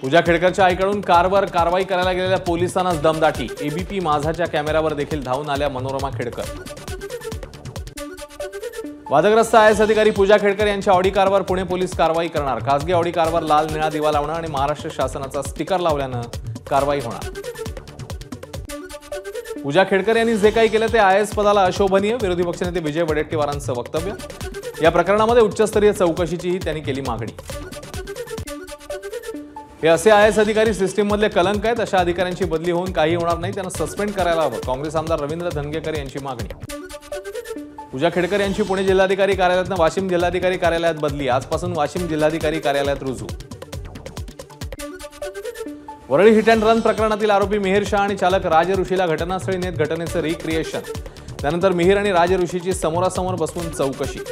पूजा खेडकरच्या आईकडून कारवर कारवाई करायला गेलेल्या पोलिसांनाच दमदाटी। एबीपी माझाच्या कॅमेऱ्यावर देखील धावून आल्या मनोरमा खेडकर। वादग्रस्त आयएस अधिकारी पूजा खेडकर यांच्या ऑडी कारवर पुणे पोलीस कारवाई करणार। खासगी ऑडी कारवर लाल निळा दिवा लावणं आणि महाराष्ट्र शासनाचा स्टिकर लावल्यानं कारवाई होणार। पूजा खेडकर यांनी जे काही केलं ते आयएस पदाला अशोभनीय। विरोधी पक्षनेते विजय वडेट्टीवारांचं वक्तव्य। या प्रकरणामध्ये उच्चस्तरीय चौकशीचीही त्यांनी केली मागणी। हे असे आयएस अधिकारी सिस्टीममधले कलंक आहेत। अशा अधिकाऱ्यांची बदली होऊन काही होणार नाही, त्यांना सस्पेंड करायला हवं। काँग्रेस आमदार रवींद्र धनगेकर यांची मागणी। पूजा खेडकर यांची पुणे जिल्हाधिकारी कार्यालयातून वाशिम जिल्हाधिकारी कार्यालयात बदली। आजपासून वाशिम जिल्हाधिकारी कार्यालयात रुजू। वरळी हिट अँड रन प्रकरणातील आरोपी मिहिर शाह आणि चालक राज ऋषीला घटनास्थळी नेत घटनेचं रिक्रिएशन। त्यानंतर मिहिर आणि राज ऋषीची समोरासमोर बसवून चौकशी।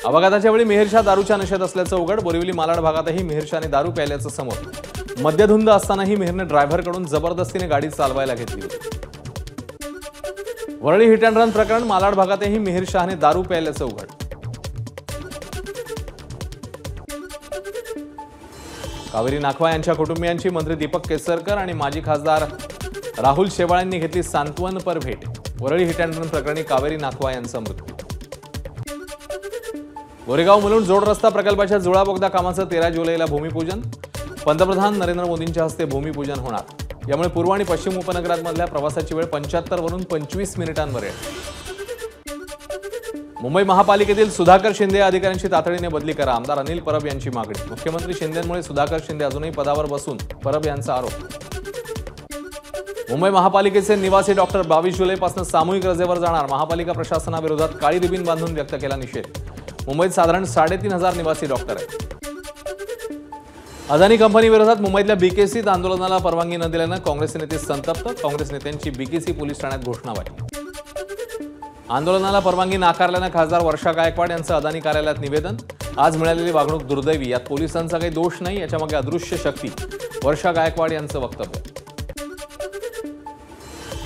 अपघाताच्या वेळी मिहिर शाह दारूच्या नशेत असल्याचं उघड। बोरिवली मालाड भागातही मिहिर शाहने दारू प्यायल्याचं समोर। मद्यधुंद असतानाही मिहिरने ड्रायव्हरकडून जबरदस्तीने गाडी चालवायला घेतली होती। वरळी हिट अँड रन प्रकरण मालाड भागातही मिहिर शाहने दारू प्यायल्याचं उघड। कावेरी नाखवा यांच्या कुटुंबियांची मंत्री दीपक केसरकर आणि माजी खासदार राहुल शेवाळेंनी घेतली सांत्वनपर भेट। वरळी हिट अँड रन प्रकरणी कावेरी नाखवा यांचा मृत्यू। गोरेगाव मुलुंड जोड रस्ता प्रकल्पाच्या जुळा बोगदा कामाचं 13 जुलैला भूमिपूजन। पंतप्रधान नरेंद्र मोदींच्या हस्ते भूमिपूजन होणार। यामुळे पूर्व आणि पश्चिम उपनगरांमधल्या प्रवासाची वेळ 75 वरून 25 मिनिटांवर येईल। मुंबई महापालिकेतील सुधाकर शिंदे या अधिकाऱ्यांची तातडीने बदली करा। आमदार अनिल परब यांची मागणी। मुख्यमंत्री शिंदेंमुळे सुधाकर शिंदे अजूनही पदावर बसून, परब यांचा आरोप। मुंबई महापालिकेचे निवासी डॉक्टर 22 जुलैपासून सामूहिक रजेवर जाणार। महापालिका प्रशासनाविरोधात काळी रिबीन बांधून व्यक्त केला निषेध। मुंबईत साधारण 3,500 निवासी डॉक्टर आहेत। अदानी कंपनी विरोधात मुंबईतल्या बीकेसीत आंदोलनाला परवानगी न दिल्यानं काँग्रेस नेते संतप्त। काँग्रेस नेत्यांची बीकेसी पोलीस ठाण्यात घोषणाबाजी। आंदोलनाला परवानगी नाकारल्यानं खासदार वर्षा गायकवाड यांचं अदानी कार्यालयात निवेदन। आज मिळालेली वागणूक दुर्दैवी, यात पोलिसांचा काही दोष नाही, याच्यामागे अदृश्य शक्ती, वर्षा गायकवाड यांचं वक्तव्य।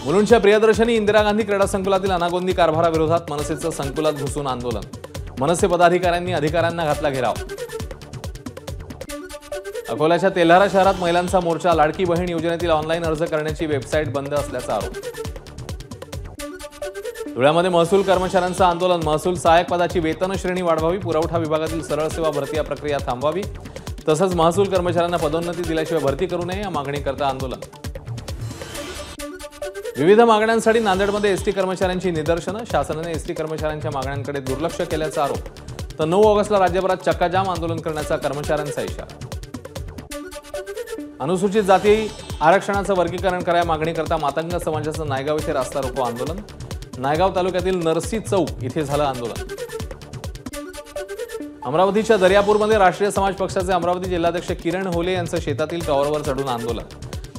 मुलुंडच्या प्रियदर्शनी इंदिरा गांधी क्रीडा संकुलातील अनागोंदी कारभाराविरोधात मनसेचं संकुलात घुसून आंदोलन। मनसे पदाधिकाऱ्यांनी अधिकाऱ्यांना घातला घेराव। अकोल्याच्या तेल्हारा शहरात महिलांचा मोर्चा। लाडकी बहीण योजनेतील ऑनलाईन अर्ज करण्याची वेबसाईट बंद असल्याचा आरोप। धुळ्यामध्ये महसूल कर्मचाऱ्यांचं आंदोलन। महसूल सहाय्यक पदाची वेतन श्रेणी वाढवावी, पुरवठा विभागातील सरळ सेवा भरती प्रक्रिया थांबवावी, तसंच महसूल कर्मचाऱ्यांना पदोन्नती दिल्याशिवाय भरती करू नये या मागणीकरता आंदोलन। विविध मागण्यांसाठी नांदेडमध्ये एसटी कर्मचाऱ्यांची निदर्शनं। शासनाने एसटी कर्मचाऱ्यांच्या मागण्यांकडे दुर्लक्ष केल्याचा आरोप। तर 9 ऑगस्टला राज्यभरात चक्काजाम आंदोलन करण्याचा कर्मचाऱ्यांचा इशारा। अनुसूचित जाती आरक्षणाचं वर्गीकरण करायला मागणीकरता मातंग समाजाचं नायगाव येथे रास्ता रोको आंदोलन। नायगाव तालुक्यातील नरसी चौक इथे झालं आंदोलन। अमरावतीच्या दर्यापूरमध्ये राष्ट्रीय समाज पक्षाचे अमरावती जिल्हाध्यक्ष किरण होले यांचं शेतातील टॉवरवर चढून आंदोलन।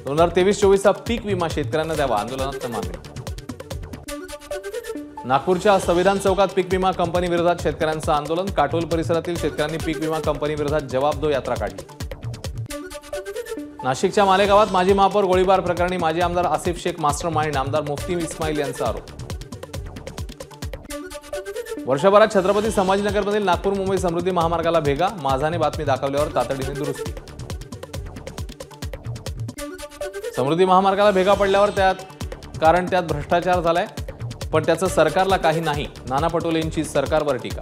2023-24चा पीक विमा शेतकऱ्यांना द्यावा, आंदोलनात मागणी। नागपूरच्या संविधान चौकात पीक विमा कंपनी विरोधात शेतकऱ्यांचं आंदोलन। काटोल परिसरातील शेतकऱ्यांनी पीक विमा कंपनी विरोधात जवाब दो यात्रा काढली। नाशिकच्या मालेगावात माजी महापौर गोळीबार प्रकरणी माजी आमदार आसिफ शेख मास्टर माइंड, आमदार मुफ्ती इस्माईल यांचा आरोप। वर्षभरात छत्रपती संभाजीनगरमधील नागपूर मुंबई समृद्धी महामार्गाला भेगा। माझाने बातमी दाखवल्यावर तातडीने दुरुस्ती। समृद्धी महामार्गाला भेगा पडल्यावर त्यात भ्रष्टाचार झालाय, पण त्याचं सरकारला काही नाही। नाना पटोलेंची सरकारवर टीका।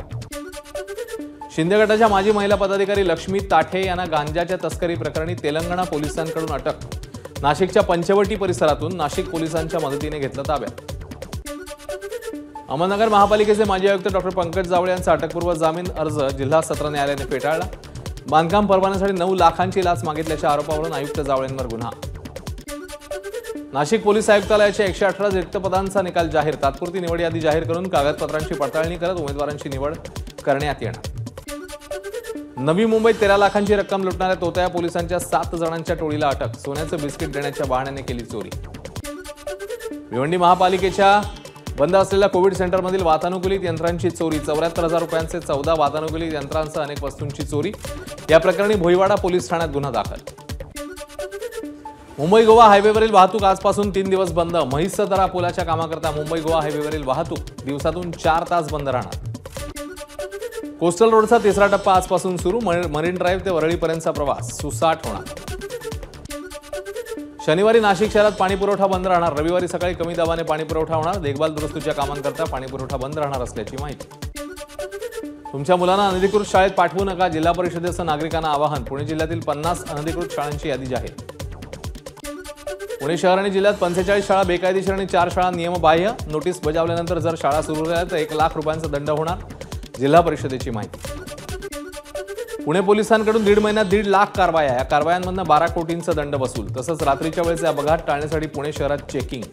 शिंदे गटाच्या माजी महिला पदाधिकारी लक्ष्मी ताठे यांना गांजाच्या तस्करी प्रकरणी तेलंगणा पोलिसांकडून अटक। नाशिकच्या पंचवटी परिसरातून नाशिक पोलिसांच्या मदतीने घेतलं ताब्यात। अहमदनगर महापालिकेचे माजी आयुक्त डॉक्टर पंकज जावळे यांचा अटकपूर्व जामीन अर्ज जिल्हा सत्र न्यायालयाने फेटाळला। बांधकाम परवान्यासाठी 9 लाखांची लाच मागितल्याच्या आरोपावरून आयुक्त जावळेंवर गुन्हा। नाशिक पोलीस आयुक्तालयाच्या 118 रिक्त पदांचा निकाल जाहीर। तात्पुरती निवड यादी जाहीर करून कागदपत्रांची पडताळणी करत उमेदवारांची निवड करण्यात येणार। नवी मुंबईत 13 लाखांची रक्कम लुटणाऱ्या तोतया पोलिसांच्या 7 जणांच्या टोळीला अटक। सोन्याचं बिस्किट देण्याच्या बहाण्याने केली चोरी। भिवंडी महापालिकेच्या बंद असलेल्या कोविड सेंटरमधील वातानुकूलित यंत्रांची चोरी। 74,000 रुपयांचे 14 वातानुकूलित यंत्रांसह अनेक वस्तूंची चोरी। या प्रकरणी भोईवाडा पोलीस ठाण्यात गुन्हा दाखल। मुंबई गोवा हायवेवरील वाहतूक आजपासून 3 दिवस बंद। म्हैसदरा पुलाच्या कामाकरता मुंबई गोवा हायवेवरील वाहतूक दिवसातून 4 तास बंद राहणार। कोस्टल रोडचा तिसरा टप्पा आजपासून सुरू. मरीन ड्राईव्ह ते वरळीपर्यंतचा प्रवास सुसाट होणार. शनिवारी नाशिक शहरात पाणी पुरवठा बंद राहणार. रविवारी सकाळी कमी दाबाने पाणी पुरवठा होणार. देखभाल दुरुस्तीच्या कामांकरता पाणी पुरवठा बंद राहणार असल्याची माहिती. तुमच्या मुलांना अनधिकृत शाळेत पाठवू नका. जिल्हा परिषदेचं नागरिकांना आवाहन. पुणे जिल्ह्यातील 50 अनधिकृत शाळांची यादी जाहीर. पुणे शहर आणि जिल्ह्यात 45 शाळा बेकायदेशीर आणि 4 शाळा नियमबाह्य. नोटीस बजावल्यानंतर जर शाळा सुरू झाल्या तर 1 लाख रुपयांचा दंड होणार. जिल्हा परिषदेची माहिती. पुणे पोलिसांकडून 1.5 महिन्यात 1.5 लाख कारवाया. या कारवायांमधून 12 कोटींचा दंड वसूल. तसंच रात्रीच्या वेळेचे अपघात टाळण्यासाठी पुणे शहरात चेकिंग.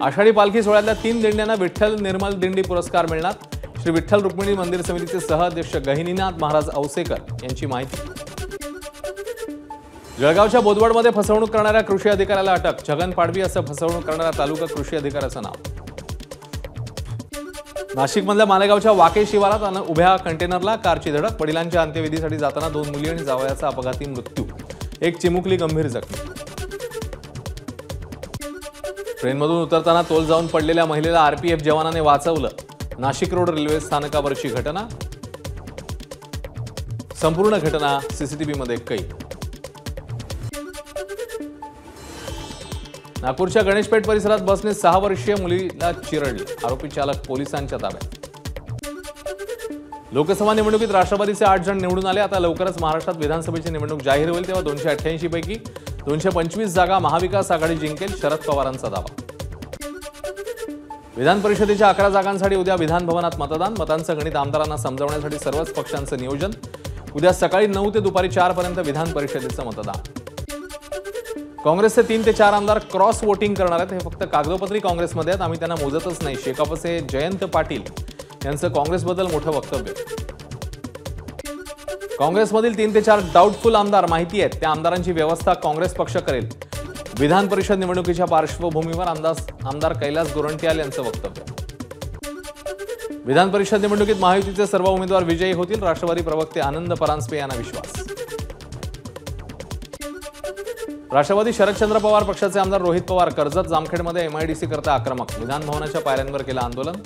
आषाढी पालखी सोहळ्यातल्या 3 दिंड्यांना विठ्ठल निर्मल दिंडी पुरस्कार मिळणार. श्री विठ्ठल रुक्मिणी मंदिर समितीचे सहअध्यक्ष गहिनीनाथ महाराज औसेकर यांची माहिती. जळगावच्या बोदवडमध्ये फसवणूक करणाऱ्या कृषी अधिकाऱ्याला अटक. छगन पाडवी असं फसवणूक करणाऱ्या तालुका कृषी अधिकाऱ्याचं नाव. नाशिकमधल्या मालेगावच्या वाके शिवारात उभ्या कंटेनरला कारची धडक. वडिलांच्या अंत्यविधीसाठी जाताना 2 मुली आणि जावयाचा अपघाती मृत्यू. 1 चिमुकली गंभीर जखमी. ट्रेनमधून उतरताना तोल जाऊन पडलेल्या महिलेला आरपीएफ जवानाने वाचवलं. नाशिक रोड रेल्वे स्थानकावरची घटना. संपूर्ण घटना सीसीटीव्हीमध्ये कैद. नागपूरच्या गणेशपेठ परिसरात बसने 6 वर्षीय मुलीला चिरडले. आरोपी चालक पोलिसांच्या ताब्यात. लोकसभा निवडणुकीत राष्ट्रवादीचे 8 जण निवडून आले. आता लवकरच महाराष्ट्रात विधानसभेची निवडणूक जाहीर होईल तेव्हा 288 पैकी 225 जागा महाविकास आघाडी जिंकेल. शरद पवारांचा दावा. विधान परिषदेच्या 11 जागांसाठी उद्या विधान भवनात मतदान. मतांचं गणित आमदारांना समजवण्यासाठी सर्वच पक्षांचं नियोजन. उद्या सकाळी 9 ते दुपारी 4 पर्यंत विधान परिषदेचं मतदान. काँग्रेसचे 3 ते 4 आमदार क्रॉस वोटिंग करणार आहेत. हे फक्त कागदोपत्री काँग्रेसमध्ये आहेत. आम्ही त्यांना मोजतच नाही. शेकापचे जयंत पाटील यांचं काँग्रेसबद्दल मोठं वक्तव्य. काँग्रेसमधील 3 ते 4 डाऊटफुल आमदार माहिती आहेत. त्या आमदारांची व्यवस्था काँग्रेस पक्ष करेल. विधान परिषद निवडणुकीच्या पार्श्वभूमीवर आमदार कैलास गोरंट्याल यांचं वक्तव्य. विधान परिषद निवडणुकीत महायुतीचे सर्व उमेदवार विजयी होतील. राष्ट्रवादी प्रवक्ते आनंद परांजपे यांना विश्वास. राष्ट्रवादी शरदचंद्र पवार पक्षाचे आमदार रोहित पवार कर्जत जामखेडमध्ये एमआयडीसी करता आक्रमक. विधान भवनाच्या पायऱ्यांवर केलं आंदोलन.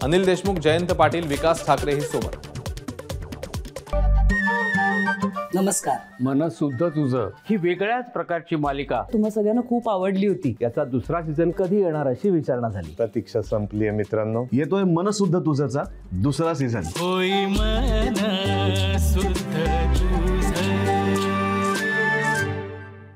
अनिल देशमुख, जयंत पाटील, विकास ठाकरे ही सोबत. नमस्कार. मन शुद्ध तुझं ही वेगळ्याच प्रकारची मालिका तुम्हा सगळ्यांना खूप आवडली होती. याचा दुसरा सीझन कधी येणार अशी विचारणा झाली. प्रतीक्षा संपली आहे मित्रांनो. येतोय मन शुद्ध तुझचा दुसरा सीझन. होई मन शुद्ध